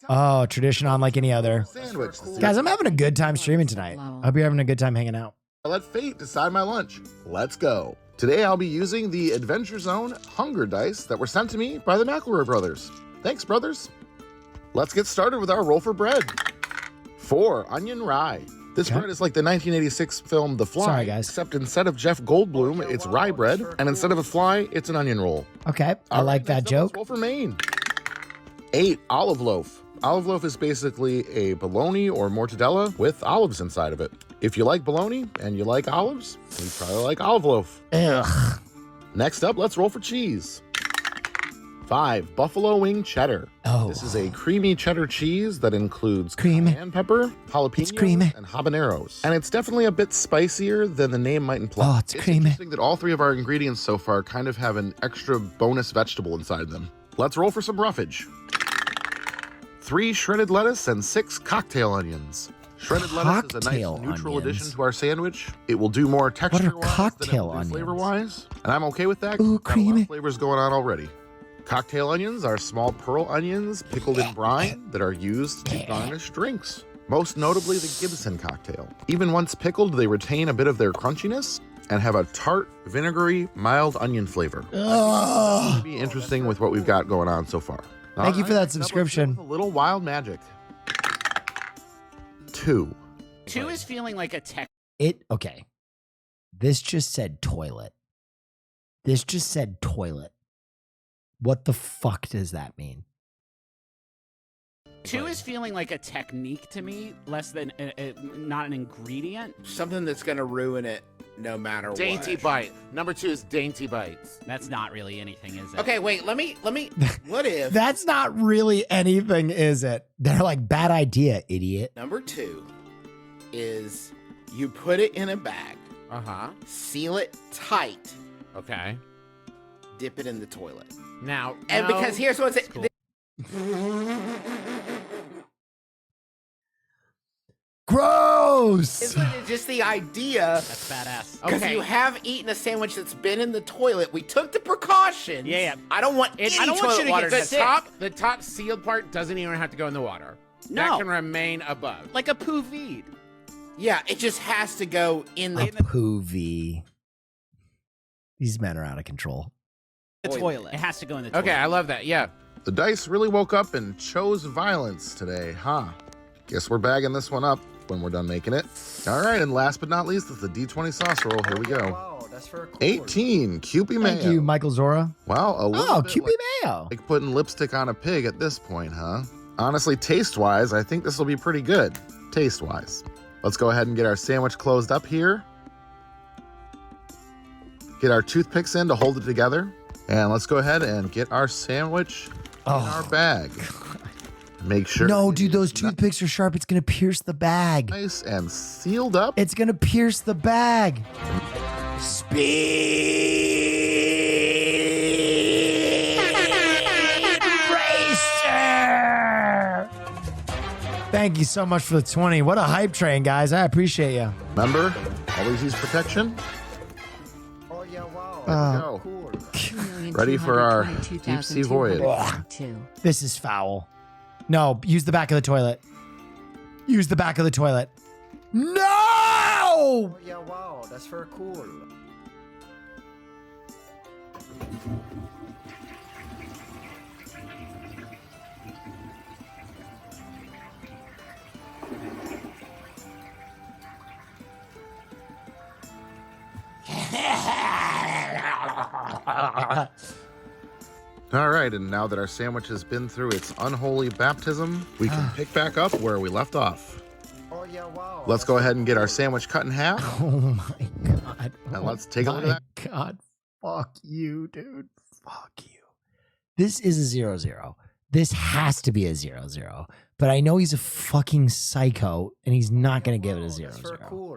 Oh, tradition on like any other. Sandwich. Guys, I'm having a good time streaming tonight. I hope you're having a good time hanging out. Let fate decide my lunch. Let's go. Today I'll be using the Adventure Zone Hunger Dice that were sent to me by the McElroy brothers. Thanks, brothers. Let's get started with our roll for bread. 4, onion rye. This bread is like the 1986 film The Fly. Sorry, guys. Except instead of Jeff Goldblum, it's rye bread, and instead of a fly, it's an onion roll. Okay, I like that joke. Roll for Maine. 8, olive loaf. Olive loaf is basically a bologna or mortadella with olives inside of it. If you like bologna and you like olives, you probably like olive loaf. Ugh. Next up, let's roll for cheese. 5, buffalo wing cheddar. Oh. This is a creamy cheddar cheese that includes Cream. cayenne pepper, jalapenos, It's creamy. and habaneros. And it's definitely a bit spicier than the name might imply. Oh, it's creamy. Interesting that all 3 of our ingredients so far kind of have an extra bonus vegetable inside them. Let's roll for some roughage. 3 shredded lettuce and 6 cocktail onions. Shredded lettuce is a nice neutral addition to our sandwich. It will do more texture-wise than it will do flavor-wise, and I'm okay with that. Ooh, creamy. Got a lot of flavors going on already. Cocktail onions are small pearl onions pickled in brine that are used to garnish drinks, most notably the Gibson cocktail. Even once pickled, they retain a bit of their crunchiness and have a tart, vinegary, mild onion flavor. It's going to be interesting with what we've got going on so far. Thank you for that subscription. A little wild magic. 2. 2 is feeling like a tech. Okay. This just said toilet. This just said toilet. What the fuck does that mean? 2 is feeling like a technique to me, less than not an ingredient. Something that's going to ruin it no matter what. Dainty bite. Number 2 is dainty bites. That's not really anything, is it? Okay, wait, let me, what if? That's not really anything, is it? They're like, bad idea, idiot. Number 2 is you put it in a bag, seal it tight, Okay. dip it in the toilet. Now, And because here's what's it. Cool. Gross! Isn't it just the idea? That's badass. Because Okay. you have eaten a sandwich that's been in the toilet. We took the precautions. Yeah. I don't want any I don't want toilet you to water get to sick. the top sealed part doesn't even have to go in the water. No. That can remain above. Like a poo vide. Yeah, it just has to go in A the poovy. These men are out of control. The toilet. It has to go in the toilet. Okay, I love that. Yeah. The dice really woke up and chose violence today, huh? Guess we're bagging this one up when we're done making it. All right, and last but not least, it's the D20 sauce roll. Here we go. Wow, that's very cool. 18, Kewpie Mayo. Thank you, Michael Zora. Wow, a little Oh, bit Kewpie Mayo. like putting lipstick on a pig at this point, huh? Honestly, taste-wise, I think this will be pretty good, taste-wise. Let's go ahead and get our sandwich closed up here. Get our toothpicks in to hold it together. And let's go ahead and get our sandwich in our bag. Make sure. No, dude, those toothpicks are sharp. It's going to pierce the bag. Nice and sealed up. It's going to pierce the bag. Speed Racer! Thank you so much for the 20. What a hype train, guys. I appreciate you. Remember, always use protection. Oh yeah, wow. There we go. Cool. Ready for our deep sea voyage. This is foul. No, use the back of the toilet. Use the back of the toilet. No! Oh yeah, wow. That's very cool. All right, and now that our sandwich has been through its unholy baptism, we can pick back up where we left off. Oh yeah, wow. Let's go ahead and get our sandwich cut in half. Oh my God. And let's take a look at that. God, fuck you, dude. Fuck you. This is a 0-0. This has to be a 0-0. But I know he's a fucking psycho, and he's not going to give it a 0-0. That's very cool.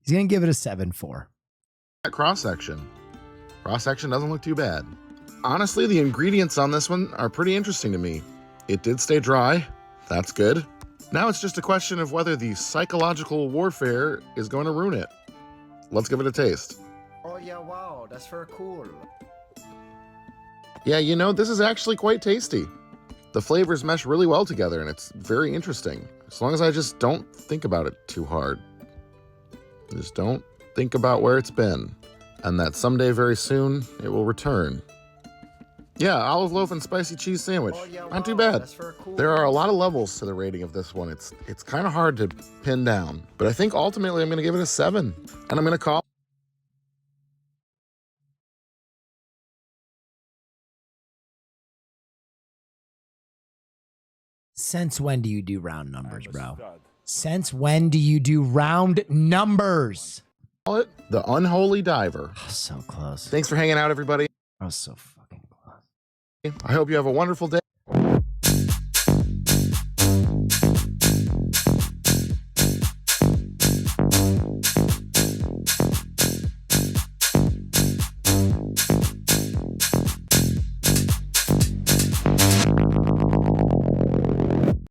He's going to give it a 7-4. That cross-section. Cross-section doesn't look too bad. Honestly, the ingredients on this one are pretty interesting to me. It did stay dry. That's good. Now it's just a question of whether the psychological warfare is going to ruin it. Let's give it a taste. Oh yeah, wow, that's very cool. Yeah, you know, this is actually quite tasty. The flavors mesh really well together and it's very interesting. As long as I just don't think about it too hard. Just don't think about where it's been. And that someday very soon, it will return. Yeah, olive loaf and spicy cheese sandwich. Oh yeah, Not too wow, bad. that's very cool. There are a lot of levels to the rating of this one. It's kind of hard to pin down. But I think ultimately I'm going to give it a 7. And I'm going to call Since when do you do round numbers, bro? Since when do you do round numbers? it the Unholy Diver. Oh, so close. Thanks for hanging out, everybody. I was so fucking close. I hope you have a wonderful day.